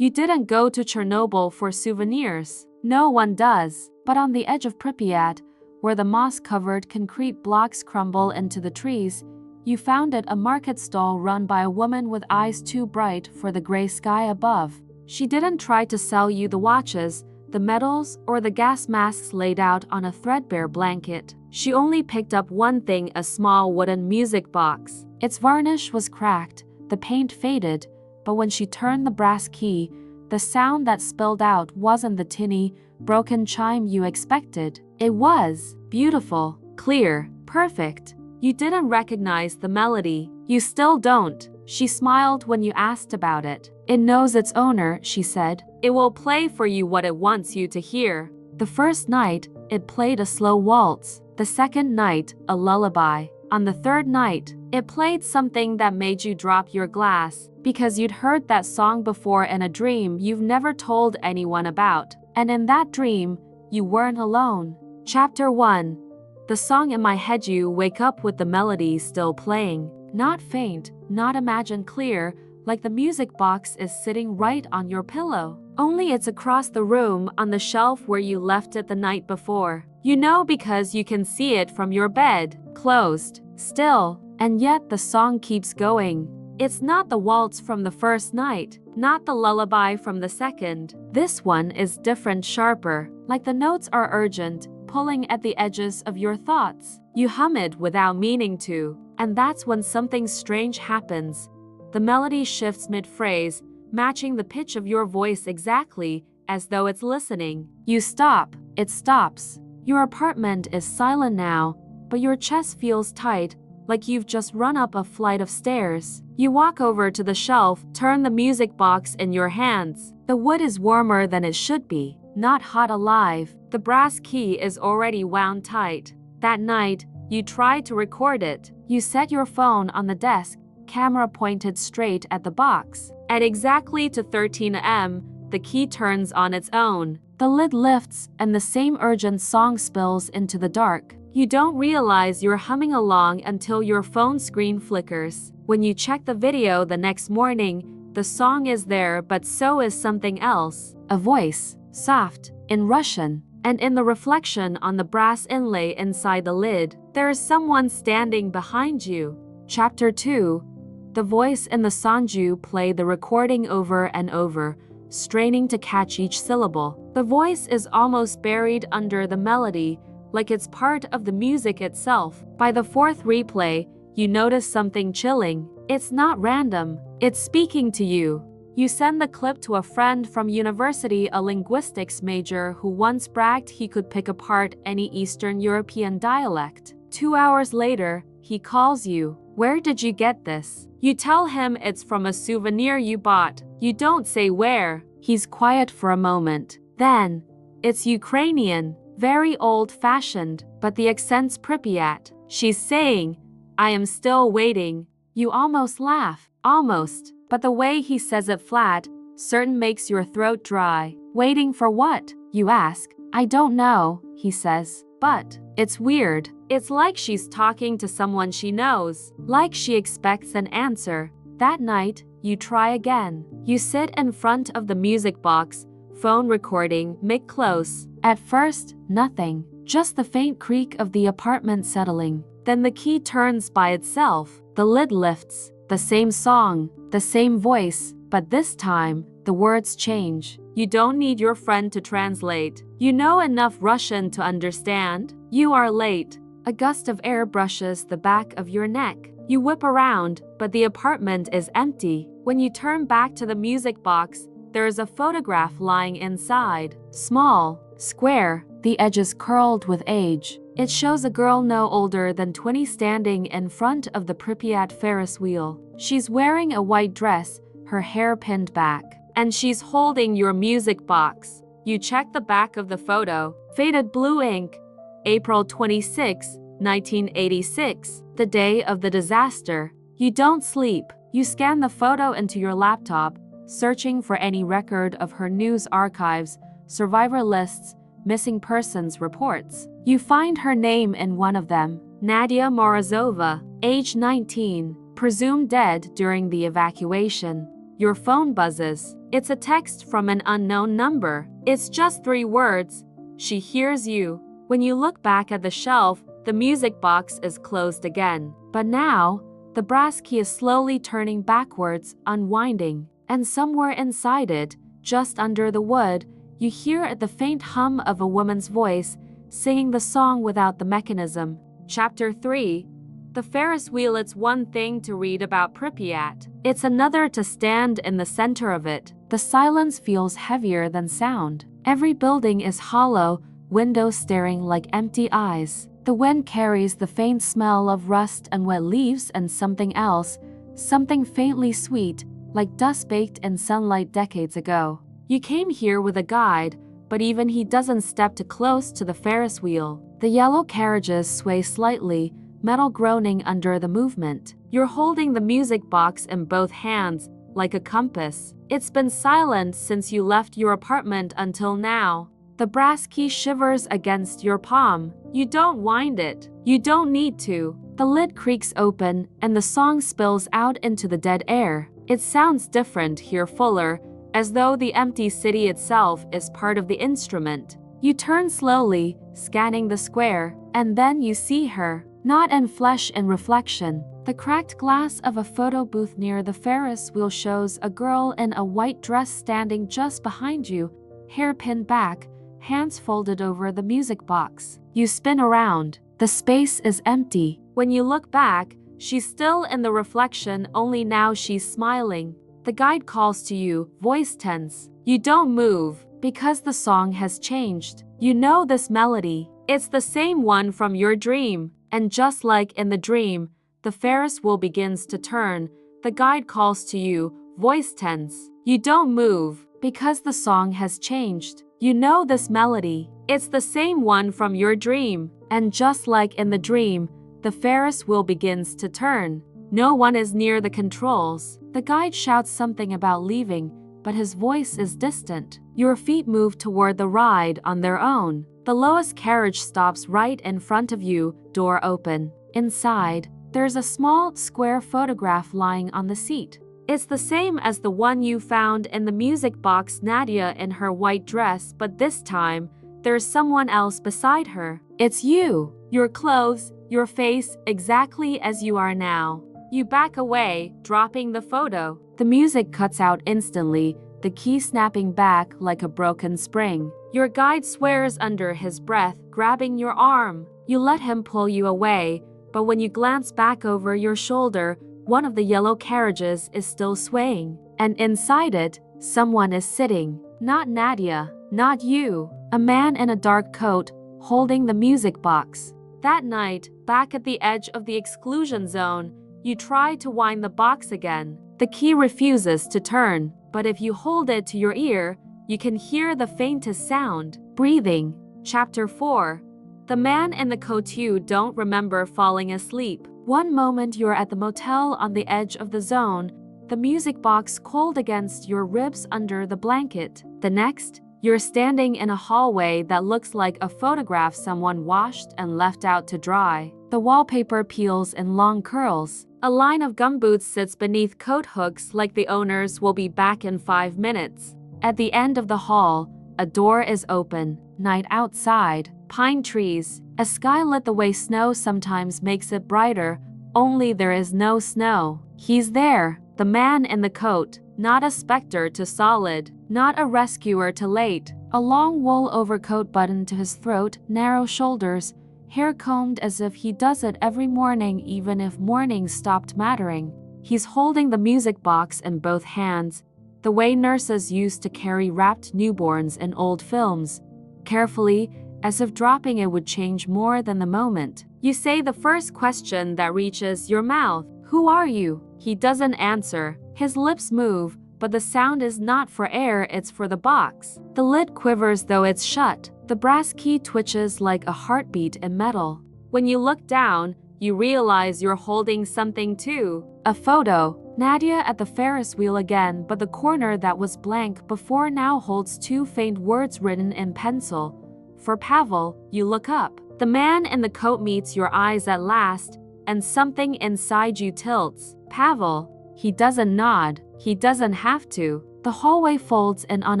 You didn't go to Chernobyl for souvenirs. No one does. But on the edge of Pripyat, where the moss-covered concrete blocks crumble into the trees, you found a market stall run by a woman with eyes too bright for the gray sky above. She didn't try to sell you the watches, the medals, or the gas masks laid out on a threadbare blanket. She only picked up one thing, a small wooden music box. Its varnish was cracked, the paint faded, but when she turned the brass key, the sound that spilled out wasn't the tinny, broken chime you expected. It was beautiful, clear, perfect. You didn't recognize the melody. You still don't. She smiled when you asked about it. It knows its owner, she said. It will play for you what it wants you to hear. The first night, it played a slow waltz. The second night, a lullaby. On the third night, it played something that made you drop your glass, because you'd heard that song before in a dream you've never told anyone about. And in that dream, you weren't alone. Chapter 1. The song in my head. You wake up with the melody still playing. Not faint, not imagined clear, like the music box is sitting right on your pillow. Only it's across the room on the shelf where you left it the night before. You know because you can see it from your bed, closed, still, and yet the song keeps going. It's not the waltz from the first night, not the lullaby from the second. This one is different, sharper, like the notes are urgent, pulling at the edges of your thoughts. You hum it without meaning to, and that's when something strange happens. The melody shifts mid-phrase, matching the pitch of your voice exactly, as though it's listening. You stop. It stops. Your apartment is silent now, but your chest feels tight, like you've just run up a flight of stairs. You walk over to the shelf, turn the music box in your hands. The wood is warmer than it should be, not hot alive. The brass key is already wound tight. That night, you try to record it. You set your phone on the desk, camera pointed straight at the box. At exactly to 13 am, the key turns on its own. The lid lifts, and the same urgent song spills into the dark. You don't realize you're humming along until your phone screen flickers. When you check the video the next morning, the song is there, but so is something else. A voice, soft, in Russian. And in the reflection on the brass inlay inside the lid, there is someone standing behind you. Chapter 2. The voice in the Sanju play the recording over and over, straining to catch each syllable. The voice is almost buried under the melody, like it's part of the music itself. By the fourth replay, you notice something chilling. It's not random. It's speaking to you. You send the clip to a friend from university, a linguistics major who once bragged he could pick apart any Eastern European dialect. 2 hours later, he calls you. Where did you get this? You tell him it's from a souvenir you bought. You don't say where. He's quiet for a moment. Then, it's Ukrainian, very old-fashioned, but the accent's Pripyat. She's saying, I am still waiting. You almost laugh. Almost. But the way he says it flat, certain makes your throat dry. Waiting for what? You ask. I don't know, he says. But it's weird. It's like she's talking to someone she knows, like she expects an answer. That night, you try again. You sit in front of the music box, phone recording, mic close. At first, nothing, just the faint creak of the apartment settling. Then the key turns by itself. The lid lifts. The same song, the same voice, but this time, the words change. You don't need your friend to translate. You know enough Russian to understand. You are late. A gust of air brushes the back of your neck. You whip around, but the apartment is empty. When you turn back to the music box, there is a photograph lying inside. Small, square, the edges curled with age. It shows a girl no older than 20 standing in front of the Pripyat Ferris wheel. She's wearing a white dress, her hair pinned back, and she's holding your music box. You check the back of the photo. Faded blue ink. April 26, 1986, the day of the disaster. You don't sleep. You scan the photo into your laptop, searching for any record of her news archives, survivor lists, missing persons reports. You find her name in one of them, Nadia Morozova, age 19, presumed dead during the evacuation. Your phone buzzes. It's a text from an unknown number. It's just 3 words. She hears you. When you look back at the shelf, the music box is closed again. But now, the brass key is slowly turning backwards, unwinding. And somewhere inside it, just under the wood, you hear the faint hum of a woman's voice, singing the song without the mechanism. Chapter 3. The Ferris wheel. It's one thing to read about Pripyat. It's another to stand in the center of it. The silence feels heavier than sound. Every building is hollow, windows staring like empty eyes. The wind carries the faint smell of rust and wet leaves and something else, something faintly sweet, like dust baked in sunlight decades ago. You came here with a guide, but even he doesn't step too close to the Ferris wheel. The yellow carriages sway slightly, metal groaning under the movement. You're holding the music box in both hands, like a compass. It's been silent since you left your apartment until now. The brass key shivers against your palm. You don't wind it. You don't need to. The lid creaks open, and the song spills out into the dead air. It sounds different here, fuller, as though the empty city itself is part of the instrument. You turn slowly, scanning the square, and then you see her. Not in flesh, in reflection. The cracked glass of a photo booth near the Ferris wheel shows a girl in a white dress standing just behind you, hair pinned back, hands folded over the music box. You spin around. The space is empty. When you look back, she's still in the reflection, only now she's smiling. The guide calls to you, voice tense. You don't move, because the song has changed. You know this melody. It's the same one from your dream. And just like in the dream, the Ferris wheel begins to turn. The guide calls to you, voice tense. You don't move, because the song has changed. You know this melody. It's the same one from your dream. And just like in the dream, the Ferris wheel begins to turn. No one is near the controls. The guide shouts something about leaving, but his voice is distant. Your feet move toward the ride on their own. The lowest carriage stops right in front of you, door open. Inside, there's a small, square photograph lying on the seat. It's the same as the one you found in the music box, Nadia in her white dress, but this time, there's someone else beside her. It's you. Your clothes, your face, exactly as you are now. You back away, dropping the photo. The music cuts out instantly, the key snapping back like a broken spring. Your guide swears under his breath, grabbing your arm. You let him pull you away, but when you glance back over your shoulder, one of the yellow carriages is still swaying. And inside it, someone is sitting. Not Nadia, not you. A man in a dark coat, holding the music box. That night, back at the edge of the exclusion zone, you try to wind the box again. The key refuses to turn, but if you hold it to your ear, you can hear the faintest sound. Breathing. Chapter 4. The man in the coat. You don't remember falling asleep. One moment you're at the motel on the edge of the zone, the music box cold against your ribs under the blanket. The next, you're standing in a hallway that looks like a photograph someone washed and left out to dry. The wallpaper peels in long curls. A line of gumboots sits beneath coat hooks like the owners will be back in 5 minutes. At the end of the hall, a door is open. Night outside. Pine trees. A sky lit the way snow sometimes makes it brighter, only there is no snow. He's there, the man in the coat. Not a specter to solid, not a rescuer to late. A long wool overcoat buttoned to his throat, narrow shoulders, hair combed as if he does it every morning even if mornings stopped mattering. He's holding the music box in both hands, the way nurses used to carry wrapped newborns in old films, carefully, as if dropping it would change more than the moment. You say the first question that reaches your mouth. Who are you? He doesn't answer. His lips move, but the sound is not for air, it's for the box. The lid quivers though it's shut. The brass key twitches like a heartbeat in metal. When you look down, you realize you're holding something too. A photo. Nadia at the Ferris wheel again, but the corner that was blank before now holds 2 faint words written in pencil. For Pavel. You look up. The man in the coat meets your eyes at last, and something inside you tilts. Pavel. He doesn't nod. He doesn't have to. The hallway folds in on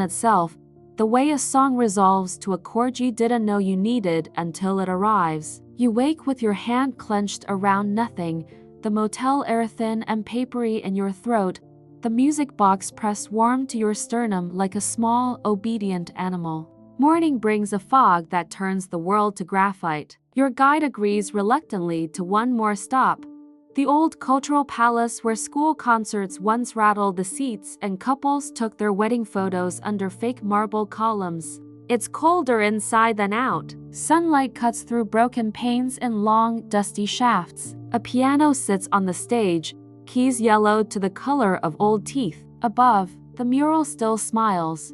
itself, the way a song resolves to a chord you didn't know you needed until it arrives. You wake with your hand clenched around nothing, the motel air thin and papery in your throat, the music box pressed warm to your sternum like a small, obedient animal. Morning brings a fog that turns the world to graphite. Your guide agrees reluctantly to one more stop. The old cultural palace where school concerts once rattled the seats and couples took their wedding photos under fake marble columns. It's colder inside than out. Sunlight cuts through broken panes in long, dusty shafts. A piano sits on the stage, keys yellowed to the color of old teeth. Above, the mural still smiles.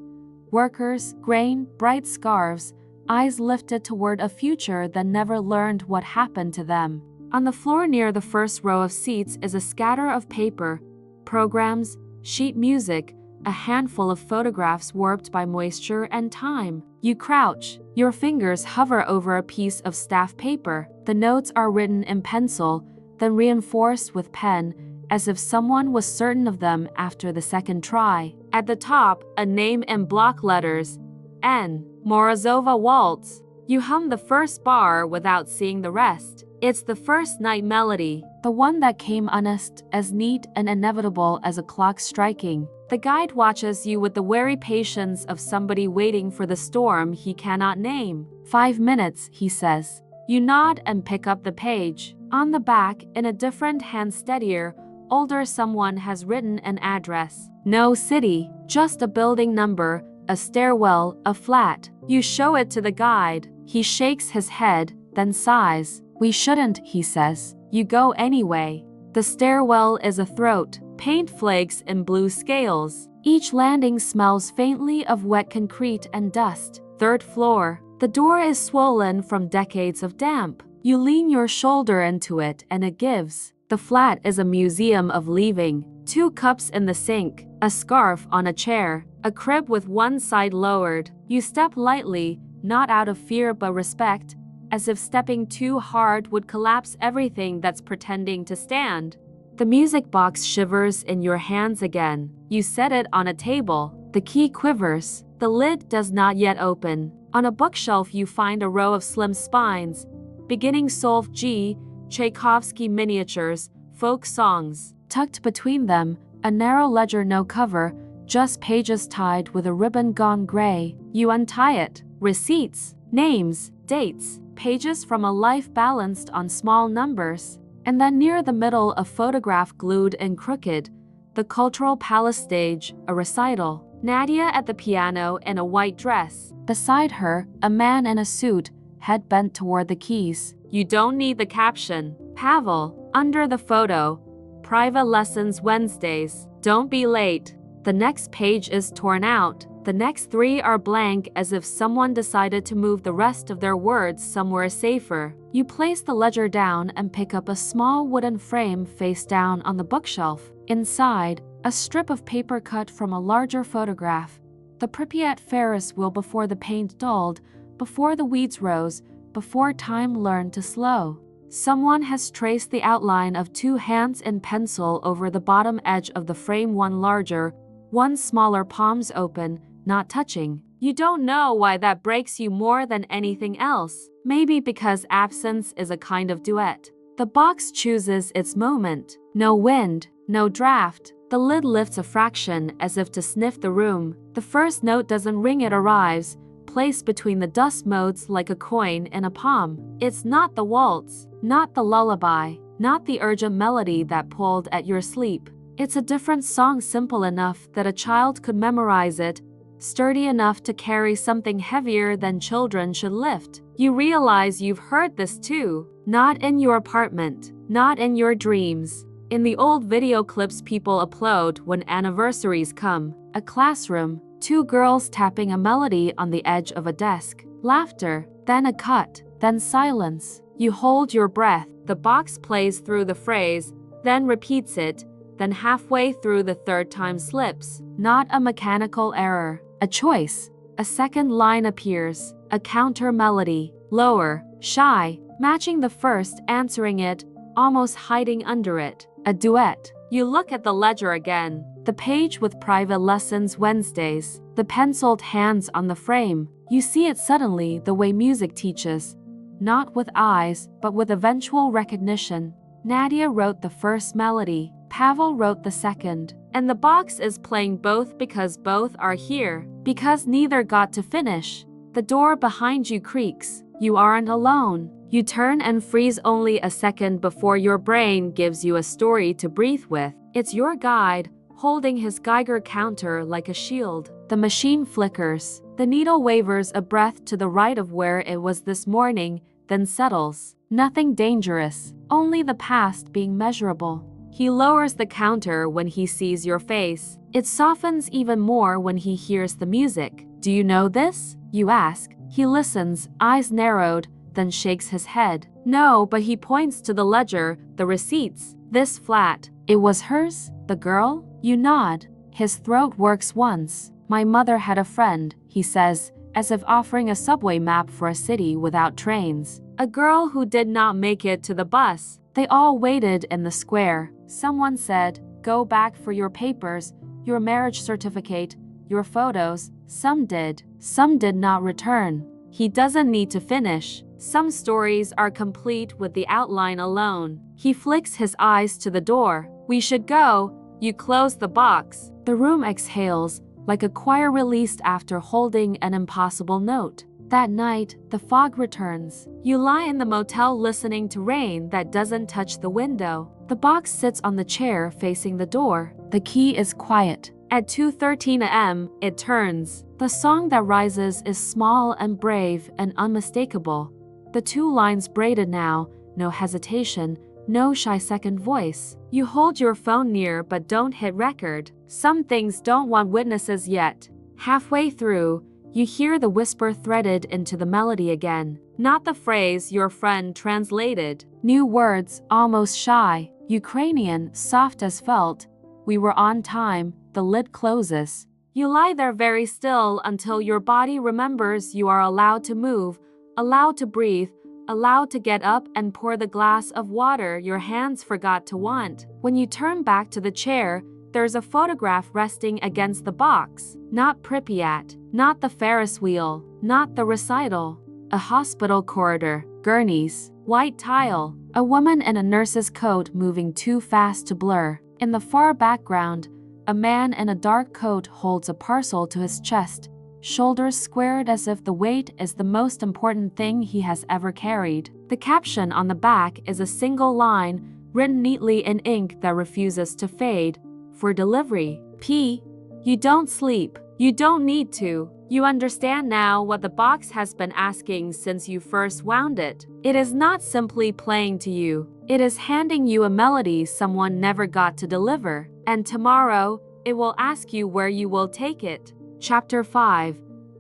Workers, grain, bright scarves, eyes lifted toward a future that never learned what happened to them. On the floor near the first row of seats is a scatter of paper, programs, sheet music, a handful of photographs warped by moisture and time. You crouch. Your fingers hover over a piece of staff paper. The notes are written in pencil, then reinforced with pen, as if someone was certain of them after the second try. At the top, a name in block letters, N. Morozova Waltz. You hum the first bar without seeing the rest. It's the first night melody, the one that came honest, as neat and inevitable as a clock striking. The guide watches you with the wary patience of somebody waiting for the storm he cannot name. 5 minutes, he says. You nod and pick up the page. On the back, in a different hand steadier, older someone has written an address. No city, just a building number, a stairwell, a flat. You show it to the guide. He shakes his head, then sighs. We shouldn't, he says. You go anyway. The stairwell is a throat, paint flakes in blue scales. Each landing smells faintly of wet concrete and dust. Third floor. The door is swollen from decades of damp. You lean your shoulder into it and it gives. The flat is a museum of leaving. 2 cups in the sink, a scarf on a chair, a crib with one side lowered. You step lightly, not out of fear but respect, as if stepping too hard would collapse everything that's pretending to stand. The music box shivers in your hands again. You set it on a table. The key quivers. The lid does not yet open. On a bookshelf you find a row of slim spines. Beginning Solf G, Tchaikovsky miniatures, folk songs. Tucked between them, a narrow ledger no cover, just pages tied with a ribbon gone gray. You untie it. Receipts, names, dates, pages from a life balanced on small numbers. And then near the middle a photograph glued and crooked. The Cultural Palace stage, a recital. Nadia at the piano in a white dress. Beside her, a man in a suit, head bent toward the keys. You don't need the caption. Pavel, under the photo. Private lessons Wednesdays. Don't be late. The next page is torn out. The next 3 are blank as if someone decided to move the rest of their words somewhere safer. You place the ledger down and pick up a small wooden frame face down on the bookshelf. Inside, a strip of paper cut from a larger photograph. The Pripyat Ferris wheel before the paint dulled, before the weeds rose, before time learned to slow. Someone has traced the outline of 2 hands in pencil over the bottom edge of the frame, one larger, one smaller, palms open, not touching. You don't know why that breaks you more than anything else. Maybe because absence is a kind of duet. The box chooses its moment. No wind, no draft. The lid lifts a fraction as if to sniff the room. The first note doesn't ring, it arrives, placed between the dust motes like a coin in a palm. It's not the waltz, not the lullaby, not the urgent melody that pulled at your sleep. It's a different song, simple enough that a child could memorize it, sturdy enough to carry something heavier than children should lift. You realize you've heard this too. Not in your apartment, not in your dreams. In the old video clips people upload when anniversaries come. A classroom, 2 girls tapping a melody on the edge of a desk. Laughter, then a cut, then silence. You hold your breath. The box plays through the phrase, then repeats it, then halfway through the 3rd time slips. Not a mechanical error. A choice. A second line appears. A counter melody. Lower, shy, matching the first, answering it, almost hiding under it. A duet. You look at the ledger again. The page with private lessons Wednesdays. The penciled hands on the frame. You see it suddenly the way music teaches. Not with eyes, but with eventual recognition. Nadia wrote the first melody. Pavel wrote the second. And the box is playing both because both are here. Because neither got to finish. The door behind you creaks. You aren't alone. You turn and freeze only a second before your brain gives you a story to breathe with. It's your guide, holding his Geiger counter like a shield. The machine flickers. The needle wavers a breath to the right of where it was this morning, then settles. Nothing dangerous, only the past being measurable. He lowers the counter when he sees your face. It softens even more when he hears the music. Do you know this? You ask. He listens, eyes narrowed, then shakes his head. No, but he points to the ledger, the receipts. This flat. It was hers? The girl? You nod. His throat works once. My mother had a friend, he says, as if offering a subway map for a city without trains. A girl who did not make it to the bus. They all waited in the square. Someone said, "Go back for your papers, your marriage certificate, your photos." Some did. Some did not return. He doesn't need to finish. Some stories are complete with the outline alone. He flicks his eyes to the door. We should go. You close the box. The room exhales, like a choir released after holding an impossible note. That night, the fog returns. You lie in the motel listening to rain that doesn't touch the window. The box sits on the chair facing the door. The key is quiet. At 2:13 a.m., it turns. The song that rises is small and brave and unmistakable. The two lines braided now, no hesitation, no shy second voice. You hold your phone near but don't hit record. Some things don't want witnesses yet. Halfway through, you hear the whisper threaded into the melody again. Not the phrase your friend translated. New words, almost shy. Ukrainian, soft as felt. We were on time. The lid closes. You lie there very still until your body remembers you are allowed to move, allowed to breathe, allowed to get up and pour the glass of water your hands forgot to want. When you turn back to the chair, there's a photograph resting against the box. Not Pripyat, not the Ferris wheel, not the recital. A hospital corridor, gurneys, white tile, a woman in a nurse's coat moving too fast to blur. In the far background, a man in a dark coat holds a parcel to his chest, shoulders squared as if the weight is the most important thing he has ever carried. The caption on the back is a single line, written neatly in ink that refuses to fade. For delivery. P. You don't sleep. You don't need to. You understand now what the box has been asking since you first wound it. It is not simply playing to you. It is handing you a melody someone never got to deliver. And tomorrow, it will ask you where you will take it. Chapter 5.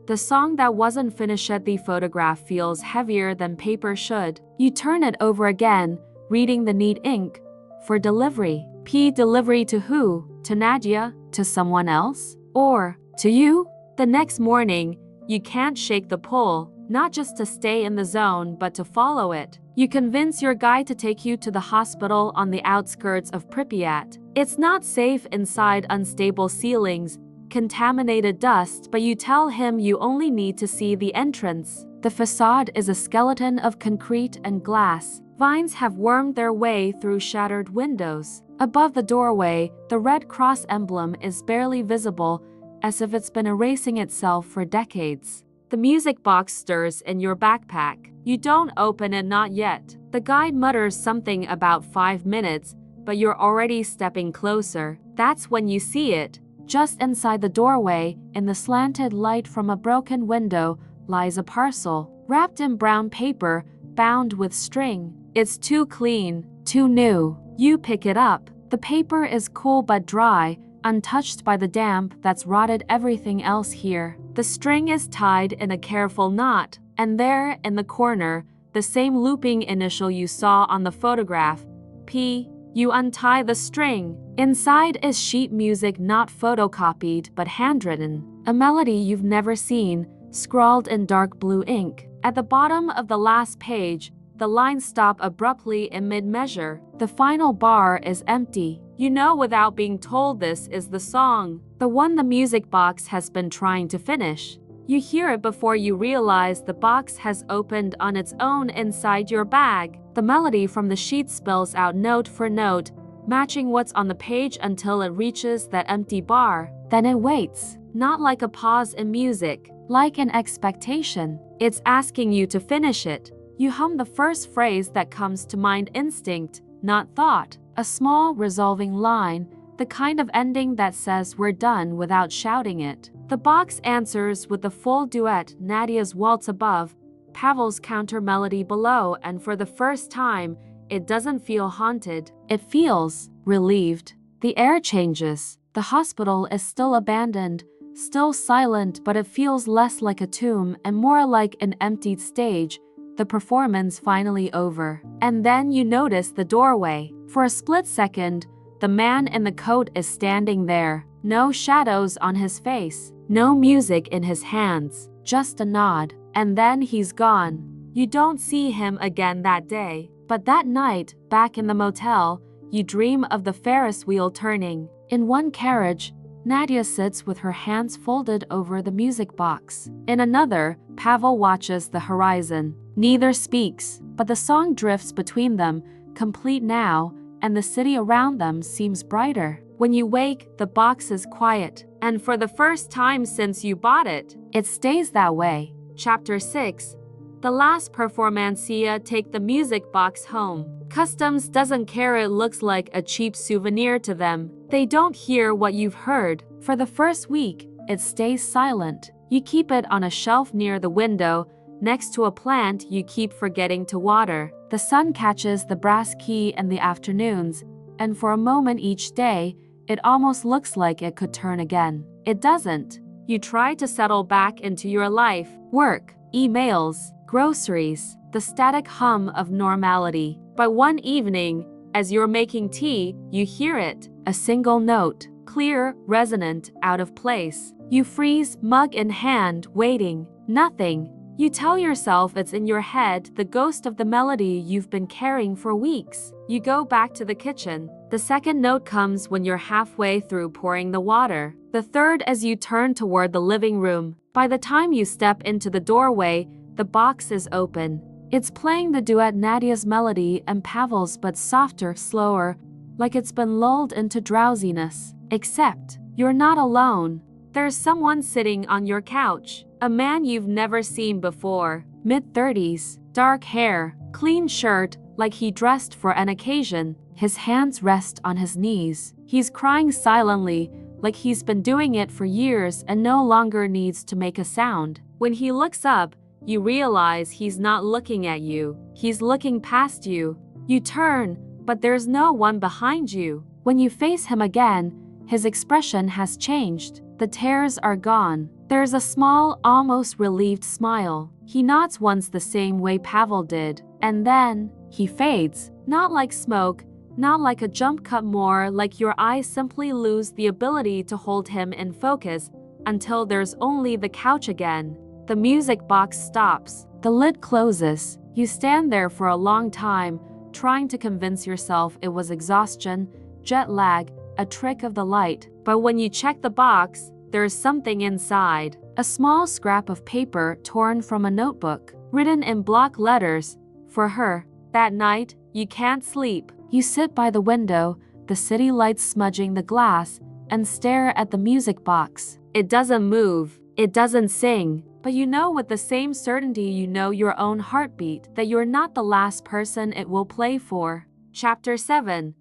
The song that wasn't finished at the photograph feels heavier than paper should. You turn it over again, reading the neat ink. For delivery. P. Delivery to who? To Nadia? To someone else? Or to you? The next morning, you can't shake the pull, not just to stay in the zone but to follow it. You convince your guide to take you to the hospital on the outskirts of Pripyat. It's not safe inside unstable ceilings, contaminated dust, but you tell him you only need to see the entrance. The facade is a skeleton of concrete and glass. Vines have wormed their way through shattered windows. Above the doorway, the Red Cross emblem is barely visible, as if it's been erasing itself for decades. The music box stirs in your backpack. You don't open it, not yet. The guide mutters something about 5 minutes, but you're already stepping closer. That's when you see it. Just inside the doorway, in the slanted light from a broken window, lies a parcel, wrapped in brown paper, bound with string. It's too clean, too new. You pick it up. The paper is cool but dry, untouched by the damp that's rotted everything else here. The string is tied in a careful knot, and there, in the corner, the same looping initial you saw on the photograph, P. You untie the string. Inside is sheet music not photocopied but handwritten. A melody you've never seen, scrawled in dark blue ink. At the bottom of the last page, the lines stop abruptly in mid-measure. The final bar is empty. You know without being told this is the song, the one the music box has been trying to finish. You hear it before you realize the box has opened on its own inside your bag. The melody from the sheet spills out note for note, matching what's on the page until it reaches that empty bar. Then it waits, not like a pause in music, like an expectation. It's asking you to finish it. You hum the first phrase that comes to mind, instinct, not thought. A small, resolving line, the kind of ending that says we're done without shouting it. The box answers with the full duet, Nadia's waltz above, Pavel's counter melody below, and for the first time, it doesn't feel haunted. It feels relieved. The air changes. The hospital is still abandoned, still silent, but it feels less like a tomb and more like an emptied stage, the performance finally over. And then you notice the doorway. For a split second, the man in the coat is standing there. No shadows on his face, no music in his hands, just a nod. And then he's gone. You don't see him again that day. But that night, back in the motel, you dream of the Ferris wheel turning. In one carriage, Nadia sits with her hands folded over the music box. In another, Pavel watches the horizon. Neither speaks, but the song drifts between them, complete now, and the city around them seems brighter. When you wake, the box is quiet, and for the first time since you bought it, it stays that way. Chapter 6. The last performancia take the music box home. Customs doesn't care, it looks like a cheap souvenir to them. They don't hear what you've heard. For the first week, it stays silent. You keep it on a shelf near the window, next to a plant you keep forgetting to water. The sun catches the brass key in the afternoons, and for a moment each day, it almost looks like it could turn again. It doesn't. You try to settle back into your life, work, emails, groceries, the static hum of normality. But one evening, as you're making tea, you hear it, a single note, clear, resonant, out of place. You freeze, mug in hand, waiting. Nothing. You tell yourself it's in your head, the ghost of the melody you've been carrying for weeks. You go back to the kitchen. The second note comes when you're halfway through pouring the water. The third as you turn toward the living room. By the time you step into the doorway, the box is open. It's playing the duet Nadia's melody and Pavel's, but softer, slower, like it's been lulled into drowsiness. Except, you're not alone. There's someone sitting on your couch. A man you've never seen before. Mid-30s, dark hair, clean shirt, like he dressed for an occasion. His hands rest on his knees. He's crying silently, like he's been doing it for years and no longer needs to make a sound. When he looks up, you realize he's not looking at you. He's looking past you. You turn, but there's no one behind you. When you face him again, his expression has changed. The tears are gone. There's a small, almost relieved smile. He nods once the same way Pavel did, and then he fades. Not like smoke, not like a jump cut, more like your eyes simply lose the ability to hold him in focus until there's only the couch again. The music box stops. The lid closes. You stand there for a long time, trying to convince yourself it was exhaustion, jet lag, a trick of the light. But when you check the box, there's something inside. A small scrap of paper torn from a notebook, written in block letters. For her. That night, you can't sleep. You sit by the window, the city lights smudging the glass, and stare at the music box. It doesn't move. It doesn't sing. But you know with the same certainty you know your own heartbeat that you're not the last person it will play for. Chapter 7.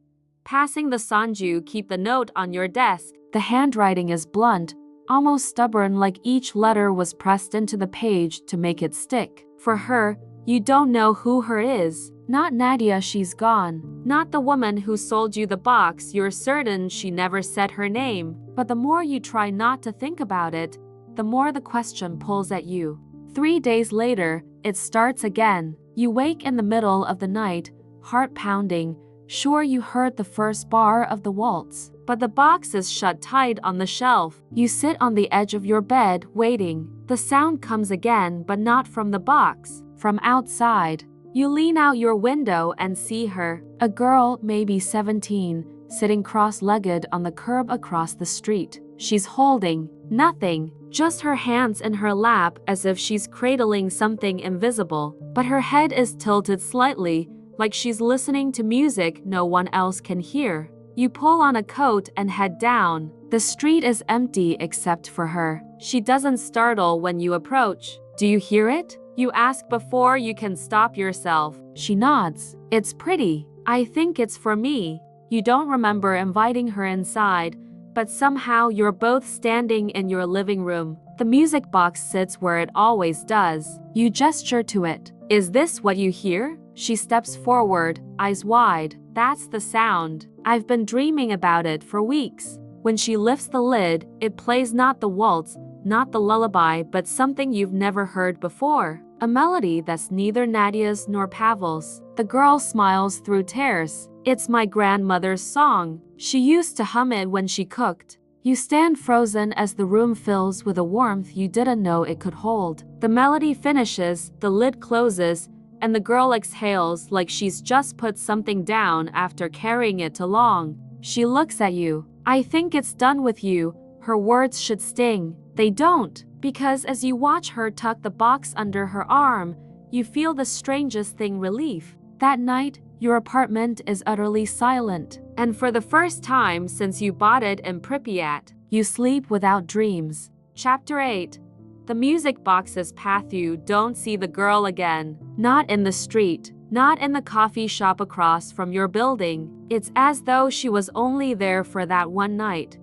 Passing the Sanju, keep the note on your desk. The handwriting is blunt, almost stubborn, like each letter was pressed into the page to make it stick. For her, you don't know who her is. Not Nadia, she's gone. Not the woman who sold you the box, you're certain she never said her name. But the more you try not to think about it, the more the question pulls at you. 3 days later, it starts again. You wake in the middle of the night, heart pounding, sure you heard the first bar of the waltz. But the box is shut tight on the shelf. You sit on the edge of your bed, waiting. The sound comes again, but not from the box. From outside. You lean out your window and see her, a girl, maybe 17, sitting cross-legged on the curb across the street. She's holding nothing, just her hands in her lap as if she's cradling something invisible, but her head is tilted slightly, like she's listening to music no one else can hear. You pull on a coat and head down. The street is empty except for her. She doesn't startle when you approach. Do you hear it? You ask before you can stop yourself. She nods. It's pretty. I think it's for me. You don't remember inviting her inside, but somehow you're both standing in your living room. The music box sits where it always does. You gesture to it. Is this what you hear? She steps forward, eyes wide. That's the sound. I've been dreaming about it for weeks. When she lifts the lid, it plays not the waltz, not the lullaby, but something you've never heard before. A melody that's neither Nadia's nor Pavel's. The girl smiles through tears. It's my grandmother's song. She used to hum it when she cooked. You stand frozen as the room fills with a warmth you didn't know it could hold. The melody finishes, the lid closes, and the girl exhales like she's just put something down after carrying it too long. She looks at you. I think it's done with you. Her words should sting. They don't, because as you watch her tuck the box under her arm, you feel the strangest thing: relief. That night, your apartment is utterly silent, and for the first time since you bought it in Pripyat, you sleep without dreams. Chapter 8. The music box's path. You don't see the girl again. Not in the street, not in the coffee shop across from your building. It's as though she was only there for that one night.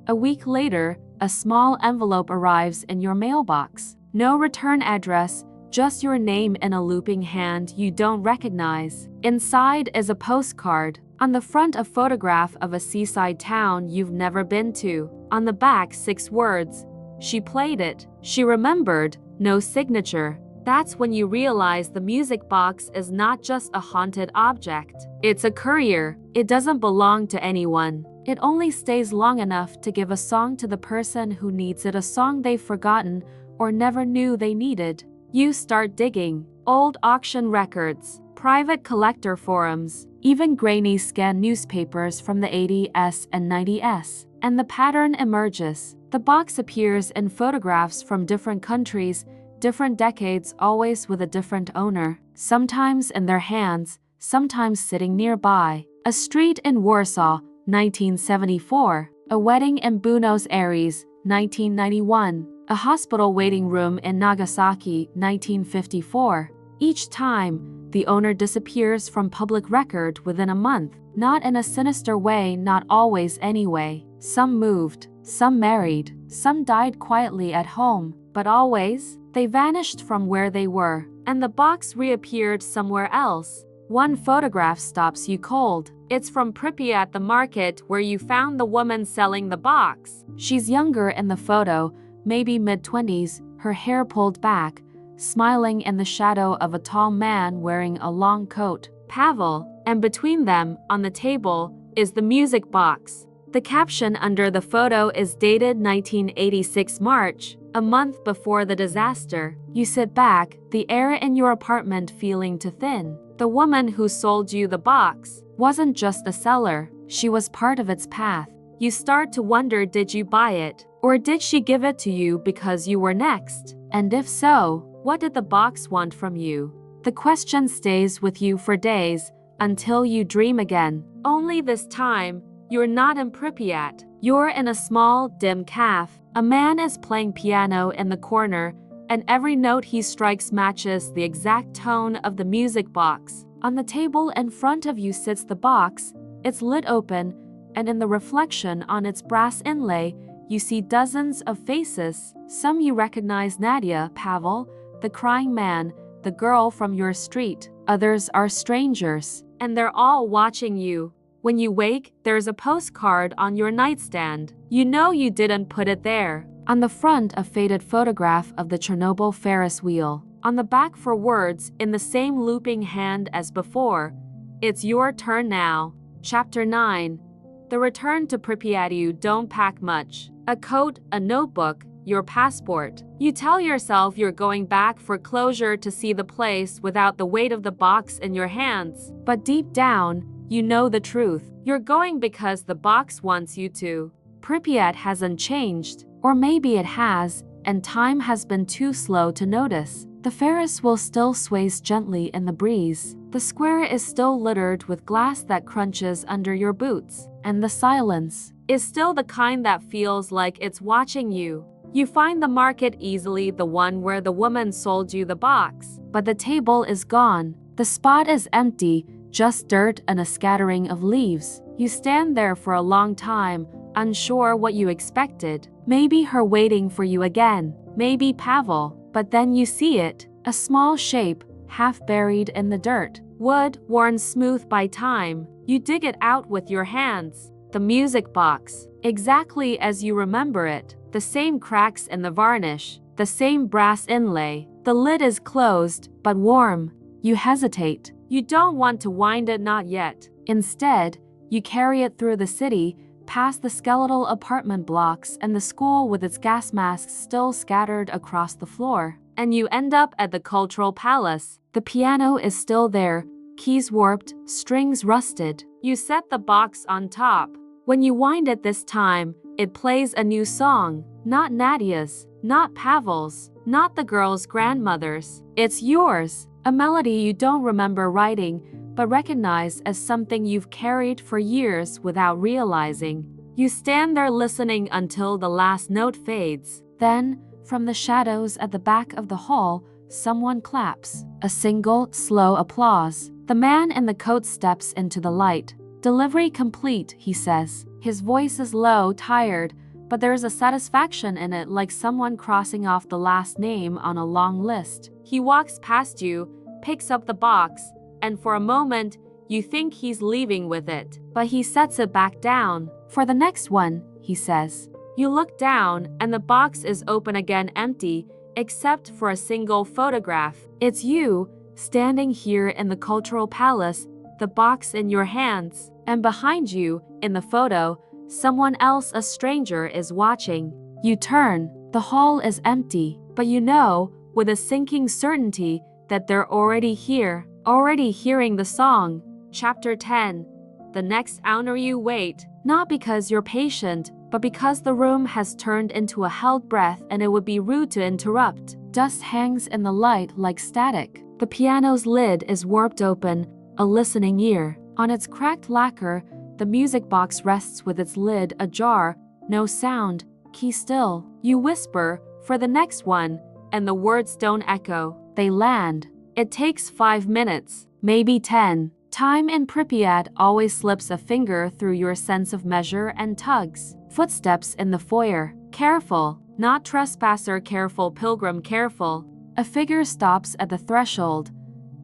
A week later, a small envelope arrives in your mailbox. No return address, just your name in a looping hand you don't recognize. Inside is a postcard. On the front, a photograph of a seaside town you've never been to. On the back, 6 words. She played it. She remembered. No signature. That's when you realize the music box is not just a haunted object. It's a courier. It doesn't belong to anyone. It only stays long enough to give a song to the person who needs it, a song they've forgotten or never knew they needed. You start digging. Old auction records, private collector forums, even grainy scanned newspapers from the 80s and 90s. And the pattern emerges. The box appears in photographs from different countries, different decades, always with a different owner. Sometimes in their hands, sometimes sitting nearby. A street in Warsaw, 1974. A wedding in Buenos Aires, 1991. A hospital waiting room in Nagasaki, 1954. Each time, the owner disappears from public record within a month. Not in a sinister way, not always anyway. Some moved, some married, some died quietly at home, but always, they vanished from where they were, and the box reappeared somewhere else. One photograph stops you cold. It's from Pripyat, the market where you found the woman selling the box. She's younger in the photo, maybe mid-20s, her hair pulled back, smiling in the shadow of a tall man wearing a long coat. Pavel, and between them, on the table, is the music box. The caption under the photo is dated 1986 March, a month before the disaster. You sit back, the air in your apartment feeling too thin. The woman who sold you the box wasn't just a seller, she was part of its path. You start to wonder, did you buy it? Or did she give it to you because you were next? And if so, what did the box want from you? The question stays with you for days, until you dream again. Only this time, you're not in Pripyat. You're in a small, dim cafe. A man is playing piano in the corner, and every note he strikes matches the exact tone of the music box. On the table in front of you sits the box, its lid open, and in the reflection on its brass inlay, you see dozens of faces. Some you recognize: Nadia, Pavel, the crying man, the girl from your street. Others are strangers, and they're all watching you. When you wake, there's a postcard on your nightstand. You know you didn't put it there. On the front, a faded photograph of the Chernobyl Ferris wheel. On the back, 4 words in the same looping hand as before. It's your turn now. Chapter 9. The return to Pripyat. You don't pack much. A coat, a notebook, your passport. You tell yourself you're going back for closure to see the place without the weight of the box in your hands. But deep down, you know the truth. You're going because the box wants you to. Pripyat hasn't changed. Or maybe it has, and time has been too slow to notice. The Ferris wheel still sways gently in the breeze. The square is still littered with glass that crunches under your boots. And the silence is still the kind that feels like it's watching you. You find the market easily, the one where the woman sold you the box. But the table is gone. The spot is empty, just dirt and a scattering of leaves. You stand there for a long time, unsure what you expected. Maybe her waiting for you again. Maybe Pavel. But then you see it. A small shape, half buried in the dirt. Wood, worn smooth by time. You dig it out with your hands. The music box. Exactly as you remember it. The same cracks in the varnish. The same brass inlay. The lid is closed, but warm. You hesitate. You don't want to wind it, not yet. Instead, you carry it through the city, past the skeletal apartment blocks and the school with its gas masks still scattered across the floor. And you end up at the Cultural Palace. The piano is still there, keys warped, strings rusted. You set the box on top. When you wind it this time, it plays a new song. Not Nadia's, not Pavel's, not the girl's grandmother's. It's yours. A melody you don't remember writing, but recognize as something you've carried for years without realizing. You stand there listening until the last note fades. Then, from the shadows at the back of the hall, someone claps. A single, slow applause. The man in the coat steps into the light. "Delivery complete," he says. His voice is low, tired, but there is a satisfaction in it, like someone crossing off the last name on a long list. He walks past you, picks up the box, and for a moment, you think he's leaving with it. But he sets it back down. "For the next one," he says. You look down, and the box is open again, empty, except for a single photograph. It's you, standing here in the Cultural Palace, the box in your hands. And behind you, in the photo, someone else, a stranger, is watching. You turn. The hall is empty, but you know, with a sinking certainty, that they're already here, already hearing the song. Chapter 10. The next hour you wait, not because you're patient, but because the room has turned into a held breath and it would be rude to interrupt. Dust hangs in the light like static. The piano's lid is warped open, a listening ear. On its cracked lacquer, the music box rests with its lid ajar, no sound, key still. You whisper, "For the next one," and the words don't echo. They land. It takes 5 minutes, maybe 10. Time in Pripyat always slips a finger through your sense of measure and tugs. Footsteps in the foyer. Careful, not trespasser, careful, pilgrim, careful. A figure stops at the threshold.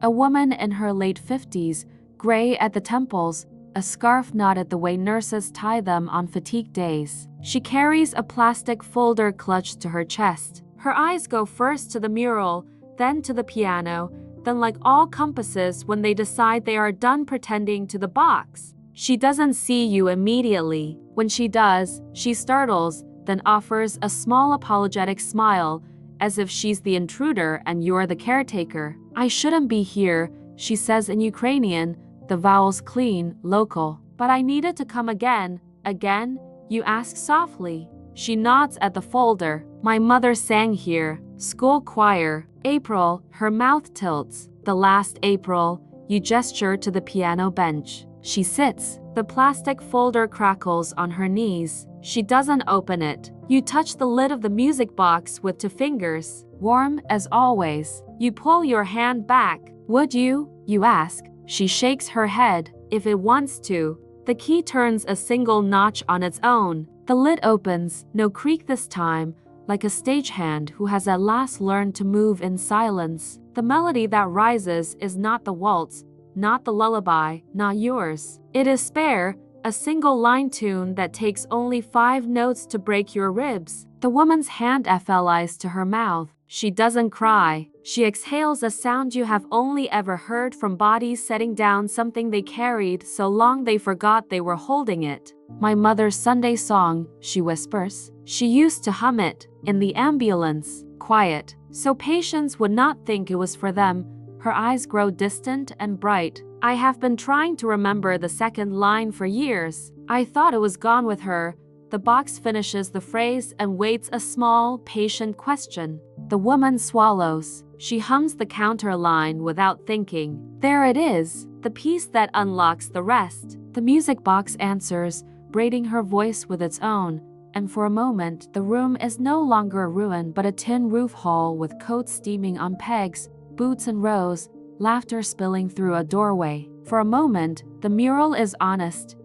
A woman in her late 50s, gray at the temples, a scarf knotted the way nurses tie them on fatigue days. She carries a plastic folder clutched to her chest. Her eyes go first to the mural, then to the piano, then like all compasses when they decide they are done pretending to the box. She doesn't see you immediately. When she does, she startles, then offers a small apologetic smile, as if she's the intruder and you're the caretaker. "I shouldn't be here," she says in Ukrainian, the vowels clean, local. "But I needed to come again." "Again?" you ask softly. She nods at the folder. "My mother sang here. School choir. April," her mouth tilts. "The last April." You gesture to the piano bench. She sits. The plastic folder crackles on her knees. She doesn't open it. You touch the lid of the music box with 2 fingers. Warm as always. You pull your hand back. "Would you?" you ask. She shakes her head. "If it wants to." The key turns a single notch on its own. The lid opens, no creak this time, like a stagehand who has at last learned to move in silence. The melody that rises is not the waltz, not the lullaby, not yours. It is spare, a single line tune that takes only 5 notes to break your ribs. The woman's hand flies to her mouth. She doesn't cry. She exhales a sound you have only ever heard from bodies setting down something they carried so long they forgot they were holding it. My mother's Sunday song, she whispers. She used to hum it, in the ambulance, quiet, so patients would not think it was for them. Her eyes grow distant and bright. I have been trying to remember the second line for years. I thought it was gone with her. The box finishes the phrase and waits a small, patient question. The woman swallows. She hums the counter line without thinking. There it is, the piece that unlocks the rest. The music box answers, braiding her voice with its own, and for a moment the room is no longer a ruin but a tin roof hall with coats steaming on pegs, boots in rows, laughter spilling through a doorway. For a moment, the mural is honest.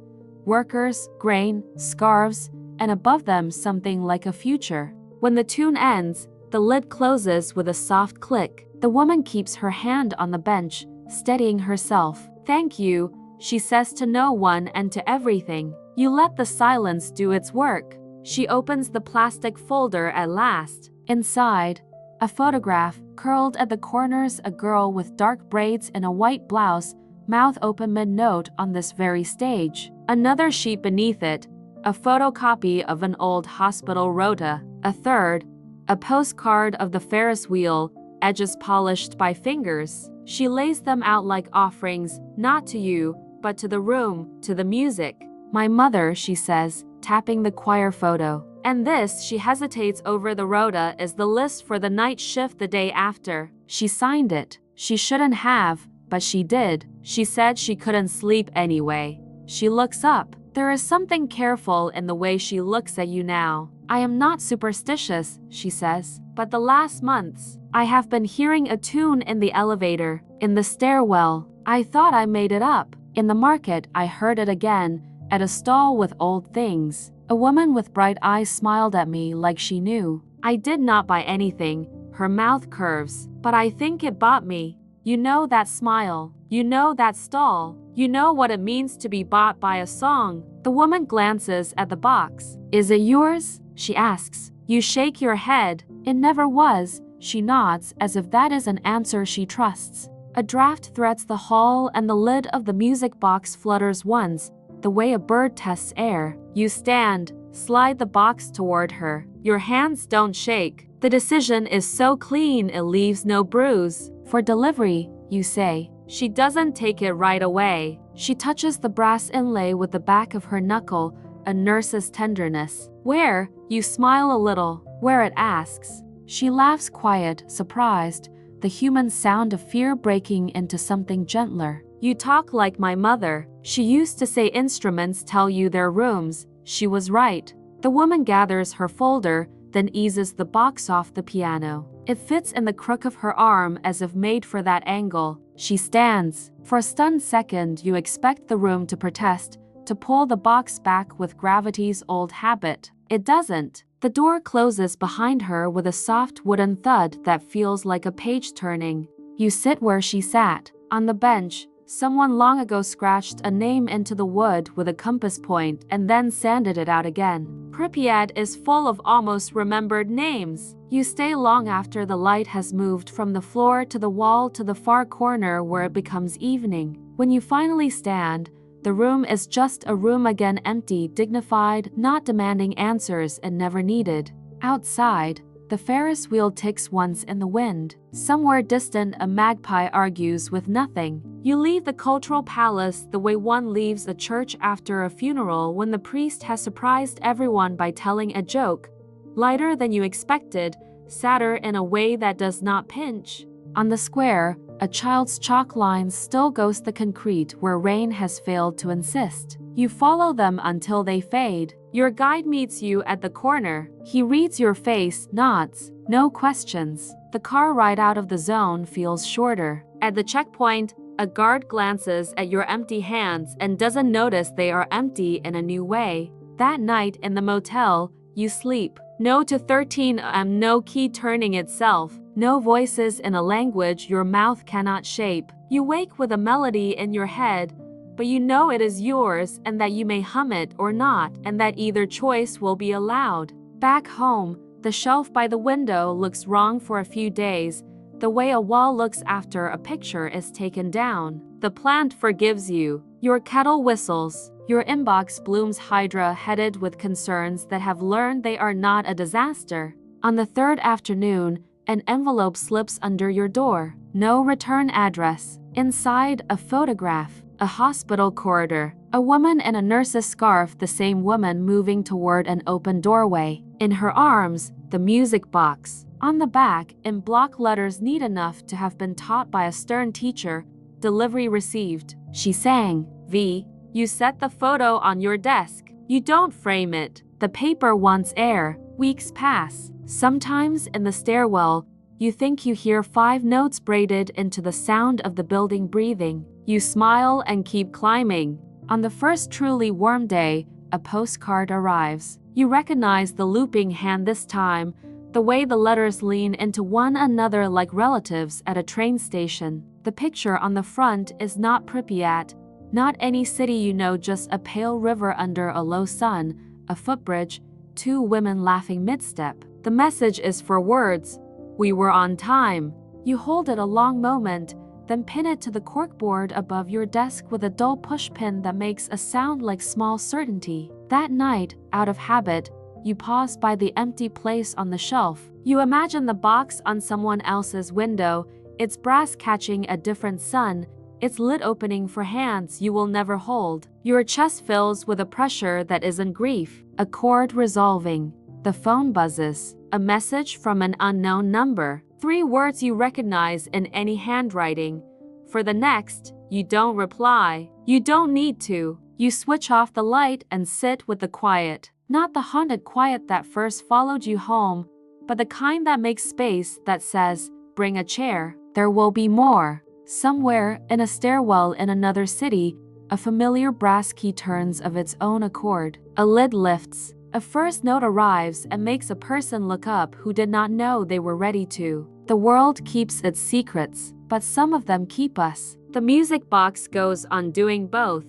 Workers, grain, scarves, and above them something like a future. When the tune ends, the lid closes with a soft click. The woman keeps her hand on the bench, steadying herself. Thank you, she says to no one and to everything. You let the silence do its work. She opens the plastic folder at last. Inside, a photograph, curled at the corners, a girl with dark braids in a white blouse, mouth open mid-note on this very stage. Another sheet beneath it, a photocopy of an old hospital rota. A third, a postcard of the Ferris wheel, edges polished by fingers. She lays them out like offerings, not to you, but to the room, to the music. My mother, she says, tapping the choir photo. And this, she hesitates over the rota, is the list for the night shift the day after. She signed it. She shouldn't have, but she did. She said she couldn't sleep anyway. She looks up. There is something careful in the way she looks at you now. I am not superstitious, she says, but the last months, I have been hearing a tune in the elevator, in the stairwell. I thought I made it up. In the market, I heard it again, at a stall with old things. A woman with bright eyes smiled at me like she knew. I did not buy anything. Her mouth curves, but I think it bought me. You know that smile. You know that stall. You know what it means to be bought by a song. The woman glances at the box. Is it yours? She asks. You shake your head. It never was. She nods as if that is an answer she trusts. A draft threads the hall and the lid of the music box flutters once, the way a bird tests air. You stand, slide the box toward her. Your hands don't shake. The decision is so clean it leaves no bruise. For delivery, you say. She doesn't take it right away. She touches the brass inlay with the back of her knuckle, a nurse's tenderness. Where? You smile a little. Where it asks. She laughs quiet, surprised, the human sound of fear breaking into something gentler. You talk like my mother. She used to say instruments tell you their rooms. She was right. The woman gathers her folder, then eases the box off the piano. It fits in the crook of her arm as if made for that angle. She stands. For a stunned second, you expect the room to protest, to pull the box back with gravity's old habit. It doesn't. The door closes behind her with a soft wooden thud that feels like a page turning. You sit where she sat. On the bench, someone long ago scratched a name into the wood with a compass point and then sanded it out again. Pripyat is full of almost remembered names. You stay long after the light has moved from the floor to the wall to the far corner where it becomes evening. When you finally stand, the room is just a room again, empty, dignified, not demanding answers it never needed. Outside, the Ferris wheel ticks once in the wind. Somewhere distant, a magpie argues with nothing. You leave the cultural palace the way one leaves a church after a funeral when the priest has surprised everyone by telling a joke. Lighter than you expected, sadder in a way that does not pinch. On the square, a child's chalk lines still ghost the concrete where rain has failed to insist. You follow them until they fade. Your guide meets you at the corner. He reads your face, nods. No questions. The car ride out of the zone feels shorter. At the checkpoint, a guard glances at your empty hands and doesn't notice they are empty in a new way. That night in the motel, you sleep. No to 13 am, no key turning itself. No voices in a language your mouth cannot shape. You wake with a melody in your head, but you know it is yours and that you may hum it or not, and that either choice will be allowed. Back home, The shelf by the window looks wrong for a few days, the way a wall looks after a picture is taken down. The plant forgives you. Your kettle whistles. Your inbox blooms hydra-headed with concerns that have learned they are not a disaster. On the third afternoon, an envelope slips under your door. No return address. Inside, a photograph. A hospital corridor. A woman in a nurse's scarf, the same woman moving toward an open doorway. In her arms, the music box. On the back, in block letters neat enough to have been taught by a stern teacher, delivery received. She sang, V. You set the photo on your desk. You don't frame it. The paper wants air. Weeks pass. Sometimes in the stairwell, you think you hear 5 notes braided into the sound of the building breathing. You smile and keep climbing. On the first truly warm day, a postcard arrives. You recognize the looping hand this time, the way the letters lean into one another like relatives at a train station. The picture on the front is not Pripyat, not any city you know, just a pale river under a low sun, a footbridge, 2 women laughing mid-step. The message is 4 words. We were on time. You hold it a long moment, then pin it to the corkboard above your desk with a dull pushpin that makes a sound like small certainty. That night, out of habit, you pause by the empty place on the shelf. You imagine the box on someone else's window, its brass catching a different sun, its lid opening for hands you will never hold. Your chest fills with a pressure that isn't grief, a chord resolving. The phone buzzes. A message from an unknown number. 3 words you recognize in any handwriting. For the next, you don't reply. You don't need to. You switch off the light and sit with the quiet. Not the haunted quiet that first followed you home, but the kind that makes space, that says, bring a chair. There will be more. Somewhere, in a stairwell in another city, a familiar brass key turns of its own accord. A lid lifts. A first note arrives and makes a person look up who did not know they were ready to. The world keeps its secrets, but some of them keep us. The music box goes on doing both.